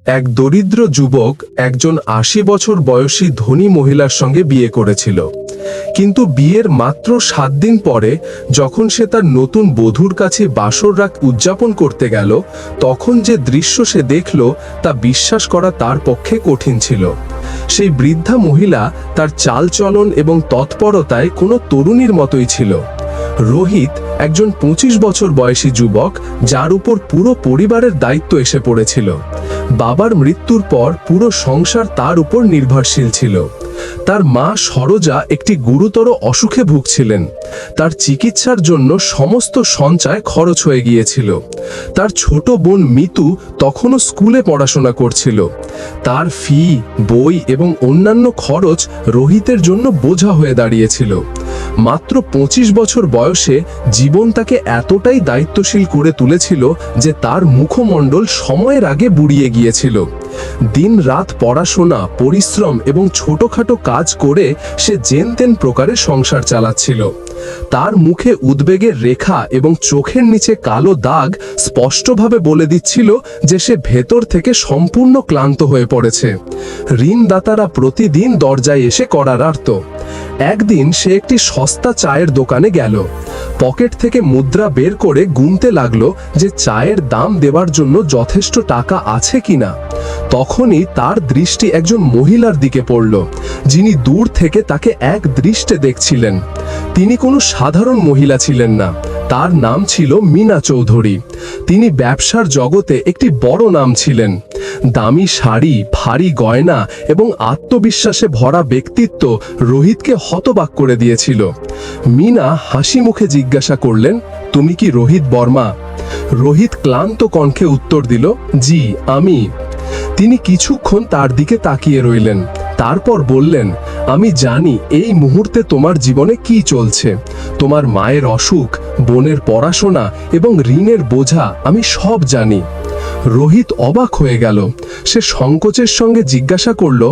এক দরিদ্র যুবক একজন ৮০ বছর বয়সী ধনী মহিলার সঙ্গে বিয়ে করেছিল। কিন্তু বিয়ের মাত্র ৭ দিন পরে যখন সে তার নতুন বধূর কাছে বাসর রাত উদযাপন করতে গেল, তখন যে দৃশ্য সে দেখল তা বিশ্বাস করা তার পক্ষে কঠিন ছিল। সেই বৃদ্ধা মহিলা তার চালচলন এবং তৎপরতায় কোনো তরুণীর মতোই ছিল। রোহিত একজন ২৫ বছর বয়সী যুবক, যার উপর পুরো পরিবারের দায়িত্ব এসে পড়েছিল। বাবার মৃত্যুর পর পুরো সংসার তার উপর নির্ভরশীল ছিল। তার মা সরোজা একটি গুরুতর অসুখে ভুগছিলেন। তার চিকিৎসার জন্য সমস্ত সঞ্চয় খরচ হয়ে গিয়েছিল। তার ছোট বোন মিতু তখনও স্কুলে পড়াশোনা করছিল। তার ফি, বই এবং অন্যান্য খরচ রোহিতের জন্য বোঝা হয়ে দাঁড়িয়েছিল। মাত্র ২৫ বছর বয়সে জীবন তাকে এতটাই দায়িত্বশীল করে তুলেছিল যে তার মুখমণ্ডল সময়ের আগে বুড়িয়ে গিয়েছিল। দিন রাত পড়াশোনা, পরিশ্রম এবং ছোটখাটো কাজ করে সে যেনতেন প্রকারে সংসার চালাচ্ছিল। তার মুখে উদ্বেগের রেখা এবং চোখের নিচে কালো দাগ স্পষ্টভাবে বলে দিচ্ছিল যে সে ভেতর থেকে সম্পূর্ণ ক্লান্ত হয়ে পড়েছে। ঋণদাতারা প্রতিদিন দরজায় এসে করারার্ত। একদিন সে একটি সস্তা চায়ের দোকানে গেল। পকেট থেকে মুদ্রা বের করে গুনতে লাগলো যে চায়ের দাম দেওয়ার জন্য যথেষ্ট টাকা আছে কিনা। তখনই তার দৃষ্টি একজন মহিলার দিকে পড়ল, যিনি দূর থেকে তাকে এক দৃষ্টে দেখছিলেন। তিনি কোনো সাধারণ মহিলা ছিলেন না। তার নাম ছিল মীনা চৌধুরী। তিনি ব্যবসার জগতে একটি বড় নাম ছিলেন। দামি শাড়ি, ভারী গয়না এবং আত্মবিশ্বাসে ভরা ব্যক্তিত্ব রোহিতকে হতবাক করে দিয়েছিল। মীনা হাসি মুখে জিজ্ঞাসা করলেন, তুমি কি রোহিত বর্মা? রোহিত ক্লান্ত কণ্ঠে উত্তর দিল, জি আমি। তিনি কিছুক্ষণ তার দিকে তাকিয়ে রইলেন। তারপর বললেন, আমি জানি এই মুহূর্তে তোমার জীবনে কি চলছে। তোমার মায়ের অসুখ, বোনের পড়াশোনা এবং ঋণের বোঝা আমি সব জানি। রোহিত অবাক হয়ে গেল। সে সংকোচের সঙ্গে জিজ্ঞাসা করল,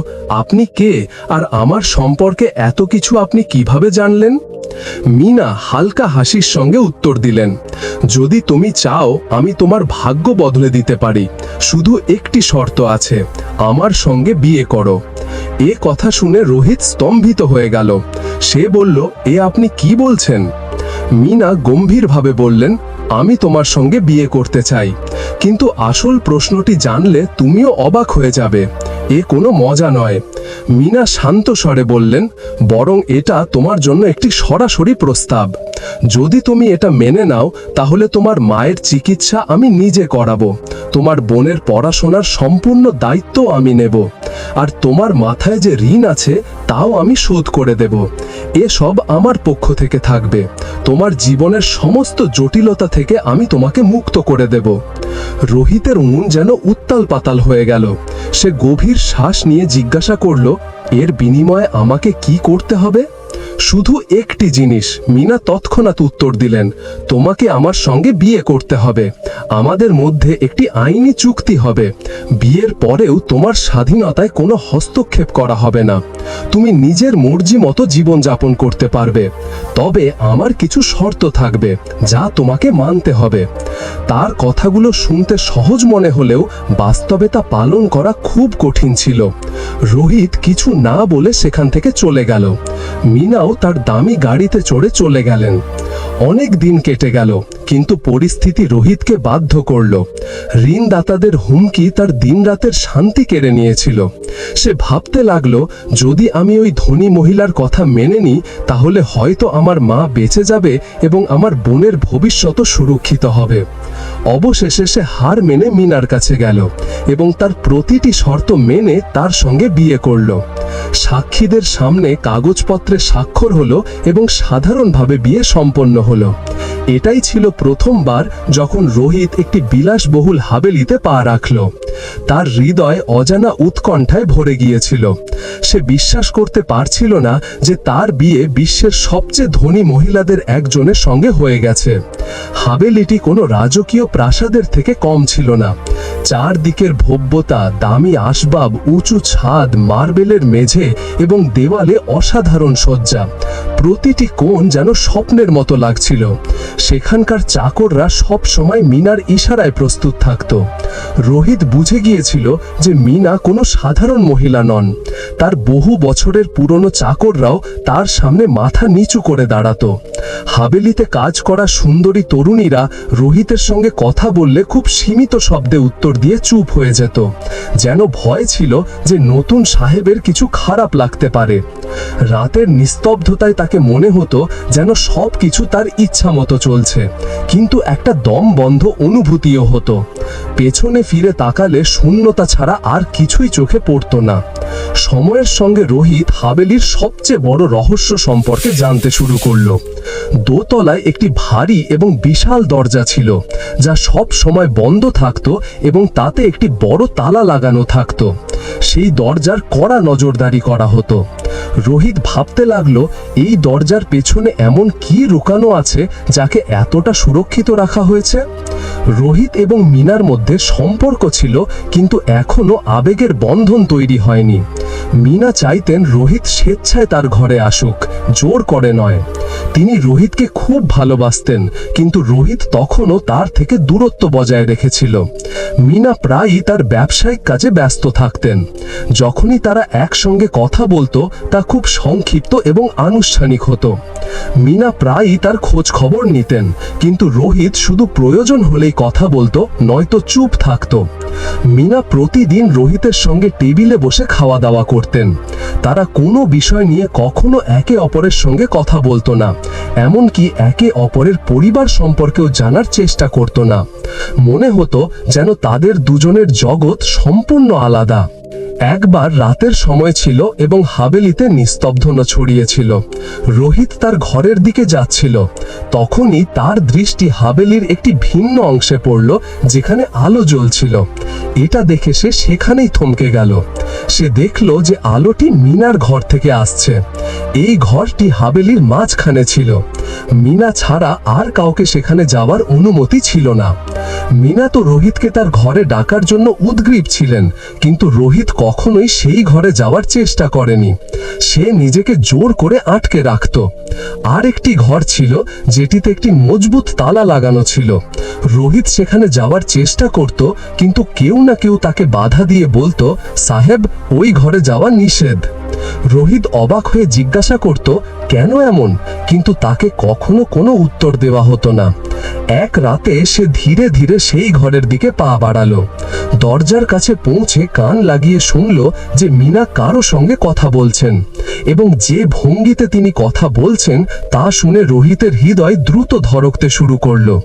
আপনি কে, আর আমার সম্পর্কে এত কিছু আপনি কিভাবে জানলেন? মীনা হালকা হাসির সঙ্গে উত্তর দিলেন, যদি তুমি চাও আমি তোমার ভাগ্য বদলে দিতে পারি। শুধু একটি শর্ত আছে, আমার সঙ্গে বিয়ে করো। এ কথা শুনে রোহিত স্তম্ভিত হয়ে গেল। সে বলল, এ আপনি কি বলছেন? মীনা গম্ভীরভাবে বললেন, আমি তোমার সঙ্গে বিয়ে করতে চাই, কিন্তু আসল প্রশ্নটি জানলে তুমিও অবাক হয়ে যাবে। এ কোনো মজা নয়। মীনা শান্ত স্বরে বললেন, বরং এটা তোমার জন্য একটি সরাসরি প্রস্তাব। যদি তুমি এটা মেনে নাও তাহলে তোমার মায়ের চিকিৎসা আমি নিজে করাবো, তোমার বোনের পড়াশোনার সম্পূর্ণ দায়িত্ব আমি নেব, আর তোমার মাথায় যে ঋণ আছে তাও আমি শোধ করে দেব। এসব আমার পক্ষ থেকে থাকবে। তোমার জীবনের সমস্ত জটিলতা থেকে আমি তোমাকে মুক্ত করে দেব। রোহিতের মন যেন উত্তাল পাতাল হয়ে গেল। সে গভীর শ্বাস নিয়ে জিজ্ঞাসা করল, এর বিনিময়ে আমাকে কি করতে হবে? শুধু একটি জিনিস। মীনা তৎক্ষণাৎ উত্তর দিলেন, তোমাকে আমার সঙ্গে বিয়ে করতে হবে। আমাদের মধ্যে একটি আইনি চুক্তি হবে। বিয়ের পরেও তোমার স্বাধীনতায় কোনো হস্তক্ষেপ করা হবে না। তুমি নিজের মর্জি মতো জীবন যাপন করতে পারবে। তবে আমার কিছু শর্ত থাকবে যা তোমাকে মানতে হবে। তার কথাগুলো শুনতে সহজ মনে হলেও বাস্তবে তা পালন করা খুব কঠিন ছিল। রোহিত কিছু না বলে সেখান থেকে চলে গেল। মীনাও তার দামি গাড়িতে চড়ে চলে গেলেন। অনেক দিন কেটে গেল, কিন্তু পরিস্থিতি রোহিতকে বাধ্য করল। ঋণদাতাদের হুমকি তার দিনরাতের শান্তি কেড়ে নিয়েছিল। সে ভাবতে লাগলো, যদি আমি ওই ধনী মহিলার কথা মেনে নিই তাহলে হয়তো আমার মা বেঁচে যাবে এবং আমার বোনের ভবিষ্যৎ সুরক্ষিত হবে। অবশেষে সে হার মেনে মীনার কাছে গেল এবং তার প্রতিটি শর্ত মেনে তার সঙ্গে বিয়ে করল। সাক্ষীদের সামনে কাগজপত্রে স্বাক্ষর হলো এবং সাধারণভাবে বিয়ে সম্পন্ন হলো। এটাই ছিল প্রথমবার যখন রোহিত একটি বিলাসবহুল হাবেলিতে পা রাখল। তার হৃদয় অজানা উৎকণ্ঠায় ভরে গিয়েছিল। সে বিশ্বাস করতে পারছিল না যে তার বিয়ে বিশ্বের সবচেয়ে ধনী মহিলাদের একজনের সঙ্গে হয়ে গেছে। হাবেলিটি কোনো রাজকীয় প্রাসাদের থেকে কম ছিল না। চারদিকের ভব্যতা, দামি আসবাব, উঁচু ছাদ, মার্বেলের মেঝে এবং দেওয়ালে অসাধারণ সজ্জা। প্রতিটি কোণ যেন স্বপ্নের মতো লাগছিল। সেখানকার চাকররা সব সময় মীনার ইশারায় প্রস্তুত থাকত। রোহিত বুঝে গিয়েছিল যে মিনা কোনো সাধারণ মহিলা নন। তার বহু বছরের পুরনো চাকররাও তার সামনে মাথা নিচু করে দাঁড়াতো। হাভেলিতে কাজ করা সুন্দরী তরুণীরা রোহিতের সঙ্গে কথা বললে খুব সীমিত শব্দে উত্তর দিয়ে চুপ হয়ে যেত, যেন ভয় ছিল যে নতুন সাহেবের কিছু খারাপ লাগতে পারে। রাতের নিস্তব্ধতায় তাকে মনে হতো যেন সব কিছু তার ইচ্ছা মতো চলছে, কিন্তু একটা দম বন্ধ অনুভূতিও হতো। পেছনে ফিরে তাকালে শূন্যতা ছাড়া আর কিছুই চোখে পড়তো না। সময়ের সঙ্গে রোহিত হাভেলির সবচেয়ে বড় রহস্য সম্পর্কে জানতে শুরু করলো। দোতলায় একটি ভারী এবং বিশাল দরজা ছিল, যা সব সময় বন্ধ থাকতো এবং তাতে একটি বড় তালা লাগানো থাকতো। সেই দরজার কড়া নজরদারি করা হতো। রোহিত ভাবতে লাগলো, এই দরজার পেছনে এমন কি লুকানো আছে যাকে এতটা সুরক্ষিত রাখা হয়েছে। রোহিত এবং মিনার মধ্যে সম্পর্ক ছিল, কিন্তু এখনো আবেগের বন্ধন তৈরি হয়নি। মিনা চাইতেন রোহিত স্বেচ্ছায় তার ঘরে আসুক, জোর করে নয়। তিনি রোহিতকে খুব ভালোবাসতেন, কিন্তু রোহিত তখনও তার থেকে দূরত্ব বজায় রেখেছিল। মিনা প্রায়ই তার ব্যবসায়িক কাজে ব্যস্ত থাকতেন। যখনই তারা একসঙ্গে কথা বলতো তা খুব সংক্ষিপ্ত এবং আনুষ্ঠানিক হতো। মিনা প্রায়ই তার খোঁজ খবর নিতেন, কিন্তু রোহিত শুধু প্রয়োজন হলেই কথা বলতো, নয়তো চুপ থাকতো। মিনা প্রতিদিন রোহিতের সঙ্গে টেবিলে বসে খাওয়া দাওয়া করতেন। তারা কোনো বিষয় নিয়ে কখনো একে অপরের সঙ্গে কথা বলতো না, এমনকি একে অপরের পরিবার সম্পর্কেও জানার চেষ্টা করতো না। মনে হতো যেন তাদের দুজনের জগৎ সম্পূর্ণ আলাদা। একবার রাতের সময় ছিল এবং হাভেলিতে নিস্তব্ধতা ছড়িয়েছিল। রোহিত তার ঘরের দিকে যাচ্ছিল, তখনই তার দৃষ্টি হাভেলির একটি ভিন্ন অংশে পড়ল, যেখানে আলো জ্বলছিল। এটা দেখে সে সেখানেই থমকে গেল। সে দেখল যে আলোটি মিনার ঘর থেকে আসছে। এই ঘরটি হাভেলির মাঝখানে ছিল। মিনা ছাড়া আর কাউকে সেখানে যাওয়ার অনুমতি ছিল না। মিনা তো রোহিতকে তার ঘরে ডাকার জন্য উদগ্রীব ছিলেন, কিন্তু রোহিত কখনোই সেই ঘরে যাওয়ার চেষ্টা করেনি। সে নিজেকে জোর করে আটকে রাখত। আর একটি ঘর ছিল যেটিতে একটি মজবুত তালা লাগানো ছিল। রোহিত সেখানে যাওয়ার চেষ্টা করত, কিন্তু কেউ না কেউ তাকে বাধা দিয়ে বলতো, সাহেব, ওই ঘরে যাওয়া নিষেধ। রোহিত অবাক হয়ে জিজ্ঞাসা করত, কেন এমন, কিন্তু তাকে কখনো কোনো উত্তর দেওয়া হতো না। এক রাতে সে ধীরে ধীরে সেই ঘরের দিকে পা বাড়ালো। দরজার কাছে পৌঁছে কান লাগিয়ে শুনল যে মিনা কারো সঙ্গে কথা বলছেন, এবং যে ভঙ্গিতে তিনি কথা বলছেন তা শুনে রোহিতের হৃদয় দ্রুত ধড়কতে শুরু করলো।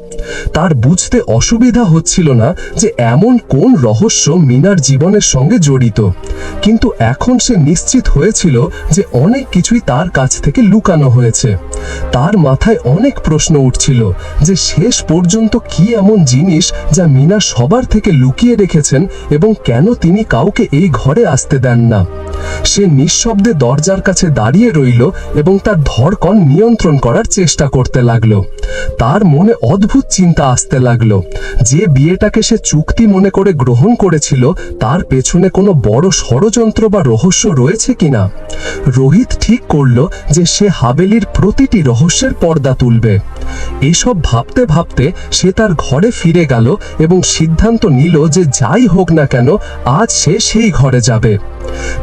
তার বুঝতে অসুবিধা হচ্ছিল না যে এমন কোন রহস্য মিনার জীবনের সঙ্গে জড়িত, কিন্তু এখন সে নিশ্চিত হয়েছিল যে অনেক কিছুই তার কাছ থেকে লুকানো হয়েছে। তার মাথায় অনেক প্রশ্ন উঠছিল যে শেষ পর্যন্ত কি এমন জিনিস যা মিনা সবার থেকে লুকিয়ে রেখেছেন, এবং কেন তিনি কাউকে এই ঘরে আসতে দেন না। সে নিঃশব্দে দরজার কাছে দাঁড়িয়ে রইল এবং তার ধড়কন নিয়ন্ত্রণ করার চেষ্টা করতে লাগলো। তার মনে অদ্ভুত চিন্তা আসতে লাগলো। যে বিয়েটাকে সে চুক্তি মনে করে গ্রহণ করেছিল, তার পেছনে কোনো বড় ষড়যন্ত্র বা রহস্য রয়েছে কিনা। রোহিত ঠিক করলো যে সে হাভেলির প্রতিটি রহস্যের পর্দা তুলবে। এসব ভাবতে ভাবতে সে তার ঘরে ফিরে গেল এবং সিদ্ধান্ত নিল যে যাই হোক না কেন আজ সে সেই ঘরে যাবে।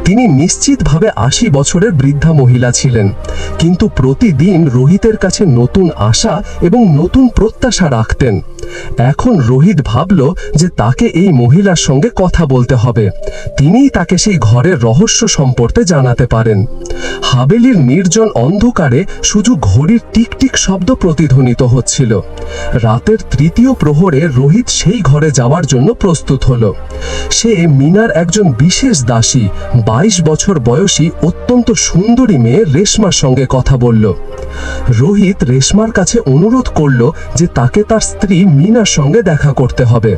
তিনি নিশ্চিতভাবে ৮০ বছরের বৃদ্ধা মহিলা ছিলেন, কিন্তু প্রতিদিন রোহিতের কাছে নতুন আশা এবং নতুন প্রত্যাশা রাখতেন। এখন রোহিত ভাবল যে তাকে এই মহিলার সঙ্গে কথা বলতে হবে। তিনিই তাকে সেই ঘরের রহস্য সম্পর্কে জানাতে পারেন। হাভেলির নির্জন অন্ধকারে শুধু ঘড়ির টিকটিক শব্দ প্রতিধ্বনিত হচ্ছিল। রাতের তৃতীয় প্রহরে রোহিত সেই ঘরে যাওয়ার জন্য প্রস্তুত হলো। সে মিনার একজন বিশেষ দাসী, 22 বছর বয়সী অত্যন্ত সুন্দরী মেয়ে রেশমার সঙ্গে কথা বলল। রোহিত রেশমার কাছে অনুরোধ করল যে তাকে তার স্ত্রী মিনার সঙ্গে দেখা করতে হবে।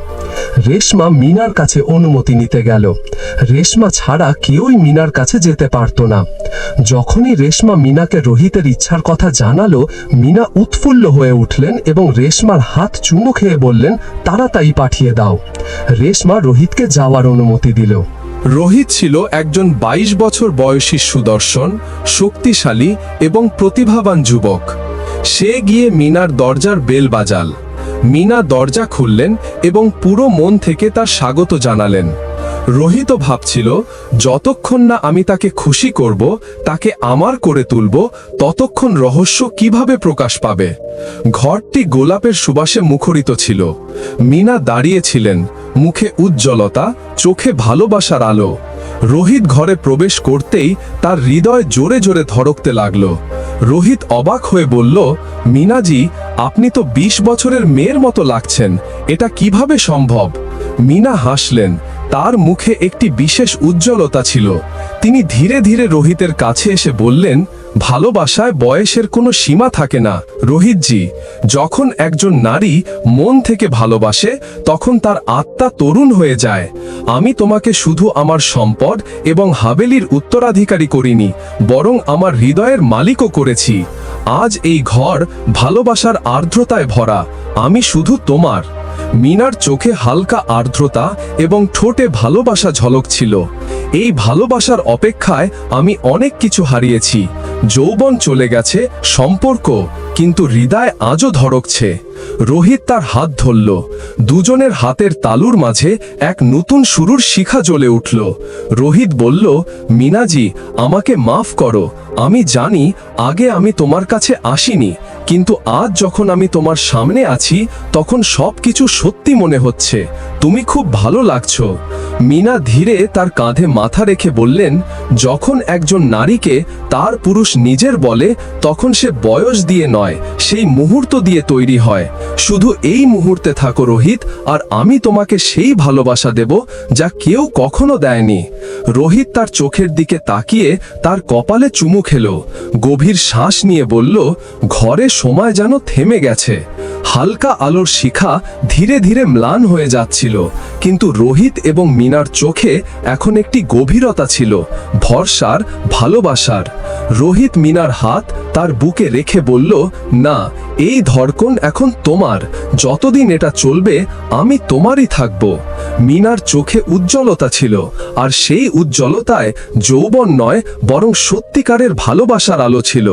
রেশমা মিনার কাছে অনুমতি নিতে গেল। রেশমা ছাড়া কেউই মিনার কাছে যেতে পারত না। যখনই রেশমা মিনাকে রোহিতের ইচ্ছার কথা জানালো, মিনা উৎফুল্ল হয়ে উঠলেন এবং রেশমার হাত চুমু খেয়ে বললেন, তাড়াতাড়ি পাঠিয়ে দাও। রেশমা রোহিতকে যাওয়ার অনুমতি দিল। রোহিত ছিল একজন 22 বছর বয়সী সুদর্শন, শক্তিশালী এবং প্রতিভাবান যুবক। সে গিয়ে মিনার দরজার বেল বাজাল। মিনা দরজা খুললেন এবং পুরো মন থেকে তার স্বাগত জানালেন। রোহিতও ভাবছিল, যতক্ষণ না আমি তাকে খুশি করব, তাকে আমার করে তুলব, ততক্ষণ রহস্য কিভাবে প্রকাশ পাবে। ঘরটি গোলাপের সুবাসে মুখরিত ছিল। মিনা দাঁড়িয়েছিলেন, মুখে উজ্জ্বলতা, চোখে ভালোবাসার আলো। রোহিত ঘরে প্রবেশ করতেই তার হৃদয় জোরে জোরে ধড়কতে লাগল। রোহিত অবাক হয়ে বলল, মিনাজি, আপনি তো 20 বছরের মেয়ের মতো লাগছেন, এটা কিভাবে সম্ভব? মিনা হাসলেন, তার মুখে একটি বিশেষ উজ্জ্বলতা ছিল। তিনি ধীরে ধীরে রোহিতের কাছে এসে বললেন, ভালোবাসায় বয়সের কোনো সীমা থাকে না রোহিতজি। যখন একজন নারী মন থেকে ভালোবাসে, তখন তার আত্মা তরুণ হয়ে যায়। আমি তোমাকে শুধু আমার সম্পদ এবং হাভেলির উত্তরাধিকারী করিনি, বরং আমার হৃদয়ের মালিকও করেছি। আজ এই ঘর ভালোবাসার আর্দ্রতায় ভরা। আমি শুধু তোমার। মিনার চোখে হালকা আর্দ্রতা এবং ঠোঁটে ভালোবাসা ঝলক ছিল। এই ভালোবাসার অপেক্ষায় আমি অনেক কিছু হারিয়েছি। যৌবন চলে গেছে, সম্পর্ক, কিন্তু হৃদয় আজও ধড়কছে। রোহিত তার হাত ধরল। দুজনের হাতের তালুর মাঝে এক নতুন শুরুর শিখা জ্বলে উঠল। রোহিত বলল, মিনাজি, আমাকে মাফ করো। আমি জানি আগে আমি তোমার কাছে আসিনি, কিন্তু আজ যখন আমি তোমার সামনে আছি, তখন সবকিছু সত্যি মনে হচ্ছে। তুমি খুব ভালো লাগছো। মিনা ধীরে তার কাঁধে মাথা রেখে বললেন, যখন একজন নারীকে তার পুরুষ নিজের বলে, তখন সে বয়স দিয়ে নয়, সেই মুহূর্ত দিয়ে তৈরি হয়। শুধু এই মুহূর্তে থাকো রোহিত, আর আমি তোমাকে সেই ভালোবাসা দেব যা কেউ কখনো দেয়নি। রোহিত তার চোখের দিকে তাকিয়ে তার কপালে চুমু খেলো। গভীর শ্বাস নিয়ে বলল, ঘরে সময় যেন থেমে গেছে। হালকা আলোর শিখা ধীরে ধীরে ম্লান হয়ে যাচ্ছিল, কিন্তু রোহিত এবং মিনার চোখে এখন একটি গভীরতা ছিল, ভরসার, ভালোবাসার। রোহিত মিনার হাত তার বুকে রেখে বলল, না, এই ধড়কন এখন তোমার। যতদিন এটা চলবে, আমি তোমারই থাকব। মিনার চোখে উজ্জ্বলতা ছিল, আর সেই উজ্জ্বলতায় যৌবন নয়, বরং সত্যিকারের ভালোবাসার আলো ছিল।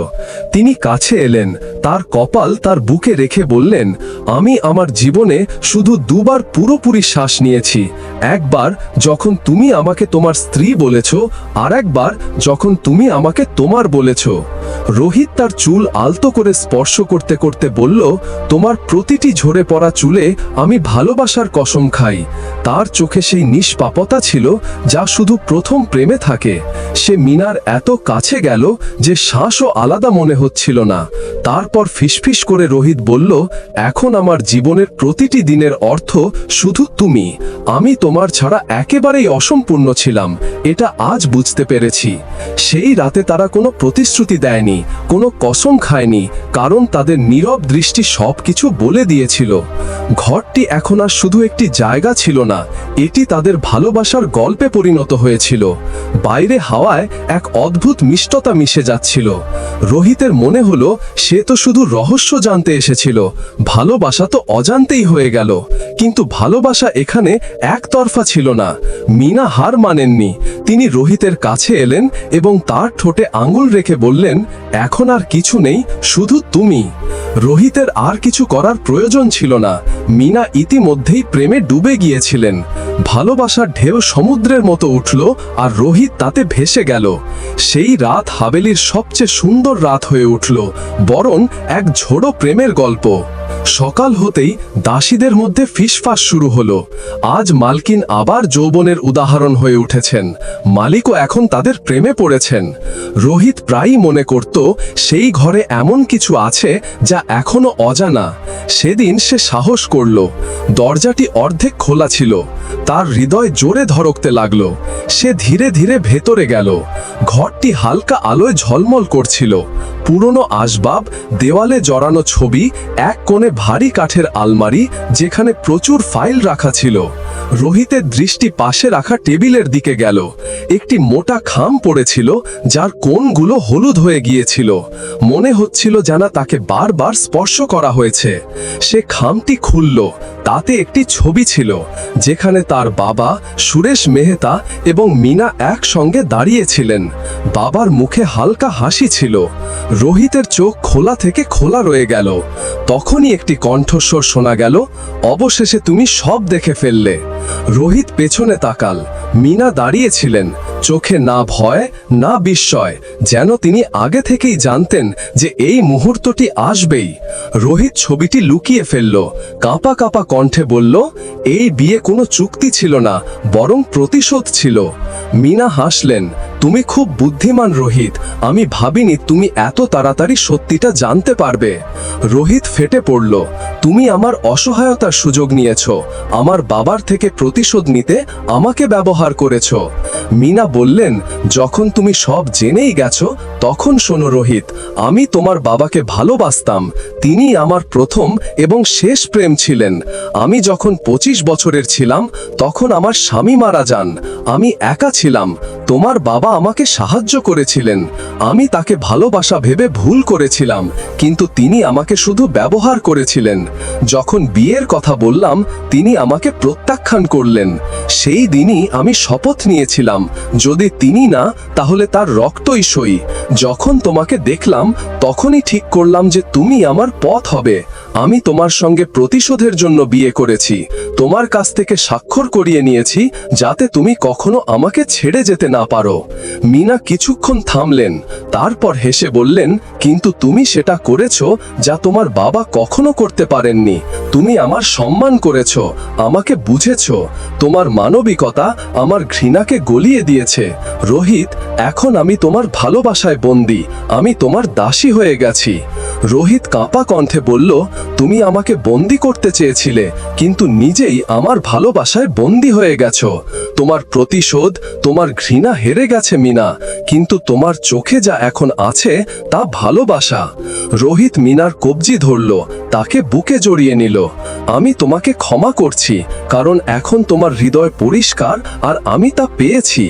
তিনি কাছে এলেন, তার কপাল তার বুকে রেখে বললেন, আমি আমার জীবনে শুধু দুবার পুরোপুরি শ্বাস নিয়েছি। একবার যখন তুমি আমাকে তোমার স্ত্রী বলেছ, আর একবার যখন তুমি আমাকে তোমার বলেছ। রোহিত তার চুল আলতো করে স্পর্শ করতে করতে বলল, তোমার প্রতিটি ঝরে পড়া চুলে আমি ভালোবাসার কসম খাই। তার চোখে সেই নিষ্পাপতা ছিল যা শুধু প্রথম প্রেমে থাকে। সে মিনার এত কাছে গেল যে শ্বাসও আলাদা মনে হচ্ছিল না। তারপর ফিসফিস করে রোহিত বলল, এখন আমার জীবনের প্রতিটি দিনের অর্থ শুধু তুমি। আমি তোমার ছাড়া একেবারেই অসম্পূর্ণ ছিলাম, এটা আজ বুঝতে পেরেছি। সেই রাতে তারা কোনো প্রতিশ্রুতি দেয়নি, কোনো কসম খায়নি, কারণ তাদের নীরব দৃষ্টি সবকিছু বলে দিয়েছিল। ঘরটি এখন আর শুধু একটি জায়গা ছিল না, এটি তাদের ভালোবাসার গল্পে পরিণত হয়েছিল। বাইরে হাওয়ায় এক অদ্ভুত মিষ্টতা মিশে যাচ্ছিল। রোহিতের মনে হলো, সে তো শুধু রহস্য জানতে এসেছিল, ভালোবাসা তো অজান্তেই হয়ে গেল। কিন্তু ভালোবাসা এখানে একতরফা ছিল না। মিনা হার মানেননি। তিনি রোহিতের কাছে এলেন এবং তার ঠোঁটে আঙুল রেখে বললেন, এখন আর কিছু নেই, শুধু তুমি। রোহিতের আর কিছু করার প্রয়োজন ছিল না। মিনা ইতিমধ্যেই প্রেমে ডুবে গিয়েছিলেন। ভালোবাসার ঢেউ সমুদ্রের মতো উঠল, আর রোহিত তাতে ভেসে গেল। সেই রাত হাভেলির সবচেয়ে সুন্দর রাত হয়ে উঠল, বরং এক ঝোড়ো প্রেমের গল্প। সকাল হতেই দাসীদের মধ্যে ফিসফাস শুরু হলো। আজ মালকিন আবার যৌবনের উদাহরণ হয়ে উঠেছেন। মালিকও এখন তাদের প্রেমে পড়েছেন। রোহিত প্রায়ই মনে করত, সেই ঘরে এমন কিছু আছে যা এখনো অজানা। সেদিন সে সাহস করল। দরজাটি অর্ধেক খোলা ছিল। তার হৃদয় জোরে ধড়কতে লাগলো। সে ধীরে ধীরে ভেতরে গেল। ঘরটি হালকা আলোয় ঝলমল করছিল। পুরনো আসবাব, দেওয়ালে জড়ানো ছবি, এক কোণে ভারী কাঠের আলমারি যেখানে প্রচুর ফাইল রাখা ছিল। রোহিতের দৃষ্টি পাশে রাখা টেবিলের দিকে গেল। একটি মোটা খাম পড়েছিল, যার কোণগুলো হলুদ হয়ে গিয়েছিল। মনে হচ্ছিল যেন তাকে বারবার স্পর্শ করা হয়েছে। সে খামটি খুলল। তাতে একটি ছবি ছিল যেখানে তার বাবা সুরেশ মেহতা এবং মিনা একসঙ্গে দাঁড়িয়েছিলেন। বাবার মুখে হালকা হাসি ছিল। রোহিতের চোখ খোলা থেকে খোলা রয়ে গেল। তখনই একটি কণ্ঠস্বর শোনা গেল, অবশেষে তুমি সব দেখে ফেললে। রোহিত পেছনে তাকাল। মিনা দাঁড়িয়েছিলেন, চোখে না ভয় না বিস্ময়, যেন তিনি আগে থেকেই জানতেন যে এই মুহূর্তটি আসবেই। রোহিত ছবিটি লুকিয়ে ফেলল, কাঁপা কাঁপা কণ্ঠে বলল, এই বিয়ে কোনো চুক্তি ছিল না, বরং প্রতিশোধ ছিল। মিনা হাসলেন, তুমি খুব বুদ্ধিমান রোহিত, আমি ভাবিনি তুমি এত তাড়াতাড়ি সত্যিটা জানতে পারবে। রোহিত ফেটে পড়ল, তুমি আমার অসহায়তার সুযোগ নিয়েছ, আমার বাবার থেকে প্রতিশোধ নিতে আমাকে ব্যবহার করেছ। মিনা বললেন, যখন তুমি সব জেনেই গেছো তখন শোনো রোহিত, আমি তোমার বাবাকে ভালোবাসতাম, তিনি আমার প্রথম এবং শেষ প্রেম ছিলেন। আমি যখন 25 বছরের ছিলাম তখন আমার স্বামী মারা যান, আমি একা ছিলাম, তোমার বাবা আমাকে সাহায্য করেছিলেন। আমি তাকে ভালোবাসা ভেবে ভুল করেছিলাম, কিন্তু তিনি আমাকে শুধু ব্যবহার করেছিলেন। যখন বিয়ের কথা বললাম তিনি আমাকে প্রত্যাখ্যান করলেন। সেই দিনই আমি শপথ নিয়েছিলাম, যদি তিনি না তাহলে তার রক্তই সই। যখন তোমাকে দেখলাম তখনই ঠিক করলাম যে তুমি আমার পথ হবে। আমি তোমার সঙ্গে প্রতিশোধের জন্য বিয়ে করেছি, তোমার কাছ থেকে স্বাক্ষর করিয়ে নিয়েছি যাতে তুমি কখনো আমাকে ছেড়ে যেতে না পারো। মিনা কিছুক্ষণ থামলেন, তারপর হেসে বললেন, কিন্তু তুমি সেটা করেছো যা তোমার বাবা কখনো করতে পারেননি। তুমি আমার সম্মান করেছো, আমাকে বুঝেছো। তোমার মানবিকতা আমার ঘৃণাকে গলিয়ে দিয়েছে। রোহিত, এখন আমি তোমার ভালোবাসায় বন্দী, আমি তোমার দাসী হয়ে গেছি। রোহিত কাঁপা কণ্ঠে বলল, তুমি আমাকে বন্দী করতে চেয়েছিলে, কিন্তু নিজেই আমার ভালোবাসায় বন্দী হয়ে গেছো। তোমার প্রতিশোধ, তোমার ঘৃণা হেরে গেছে মিনা, কিন্তু তোমার চোখে যা এখন আছে তা ভালোবাসা। রোহিত মিনার কবজি ধরল, তাকে বুকে জড়িয়ে নিল। আমি তোমাকে ক্ষমা করছি, কারণ এখন তোমার হৃদয় পরিষ্কার আর আমি তা পেয়েছি।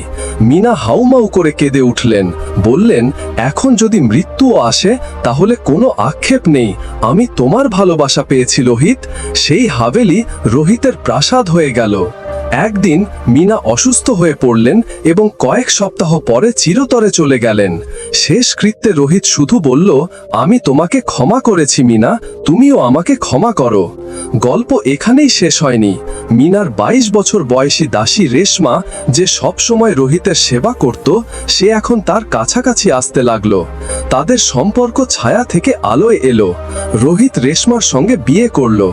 মিনা হাউমাউ করে কেঁদে উঠলেন, বললেন, এখন যদি মৃত্যুও আসে তাহলে কোনো আক্ষেপ নেই, আমি তোমার ভালোবাসা পেয়েছি রোহিত। সেই হাভেলি রোহিতের প্রাসাদ হয়ে গেল। একদিন মিনা অসুস্থ হয়ে পড়লেন এবং কয়েক সপ্তাহ পরে চিরতরে চলে গেলেন। শেষ কৃত্যে রোহিত শুধু বলল, আমি তোমাকে ক্ষমা করেছি মিনা, তুমিও আমাকে ক্ষমা করো। গল্প এখানেই শেষ হয়নি। মিনার 22 বছর বয়সী দাসী রেশমা, যে সব সময় রোহিতের সেবা করত, সে এখন তার কাছাকাছি আসতে লাগলো। তাদের সম্পর্ক ছায়া থেকে আলোয় এলো। রোহিত রেশমার সঙ্গে বিয়ে করলো।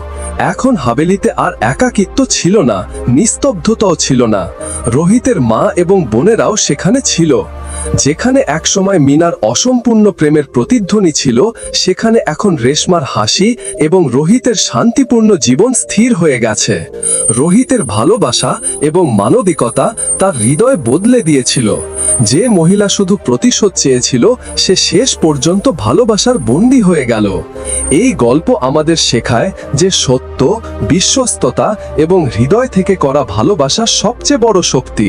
এখন হাভেলিতে আর একাকিত্ব ছিল না, নিস্তব্ধতাও ছিল না। রোহিতের মা এবং বোনেরাও সেখানে ছিল। যেখানে একসময় মিনার অসম্পূর্ণ প্রেমের প্রতিধ্বনি ছিল, সেখানে এখন রেশমার হাসি এবং রোহিতের শান্তিপূর্ণ জীবন স্থির হয়ে গেছে। রোহিতের ভালোবাসা এবং মানবিকতা তার হৃদয় বদলে দিয়েছিল। যে মহিলা শুধু প্রতিশোধ চেয়েছিল, সে শেষ পর্যন্ত ভালোবাসার বন্দী হয়ে গেল। এই গল্প আমাদের শেখায় যে সত্য, বিশ্বস্ততা এবং হৃদয় থেকে করা ভালোবাসা সবচেয়ে বড় শক্তি।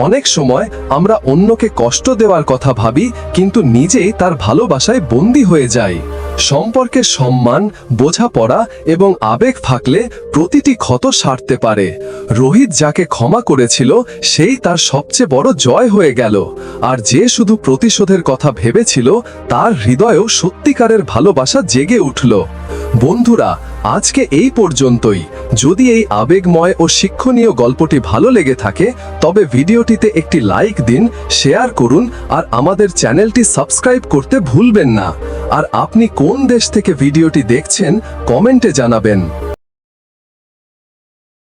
অনেক সময় আমরা অন্যকে কষ্ট দেওয়ার কথা ভাবি, কিন্তু নিজেই তার ভালোবাসায় বন্দী হয়ে যাই। সম্পর্কে সম্মান, বোঝাপড়া এবং আবেগ থাকলে প্রতিটি ক্ষত সারতে পারে। রোহিত যাকে ক্ষমা করেছিল, সেই তার সবচেয়ে বড় জয় হয়ে গেল। আর যে শুধু প্রতিশোধের কথা ভেবেছিল, তার হৃদয়েও সত্যিকারের ভালোবাসা জেগে উঠল। বন্ধুরা, আজকে এই পর্যন্তই। যদি এই আবেগময় ও শিক্ষণীয় গল্পটি ভালো লেগে থাকে তবে ভিডিওটিতে একটি লাইক দিন, শেয়ার করুন আর আমাদের চ্যানেলটি সাবস্ক্রাইব করতে ভুলবেন না। আর আপনি কোন দেশ থেকে ভিডিওটি দেখছেন কমেন্টে জানাবেন।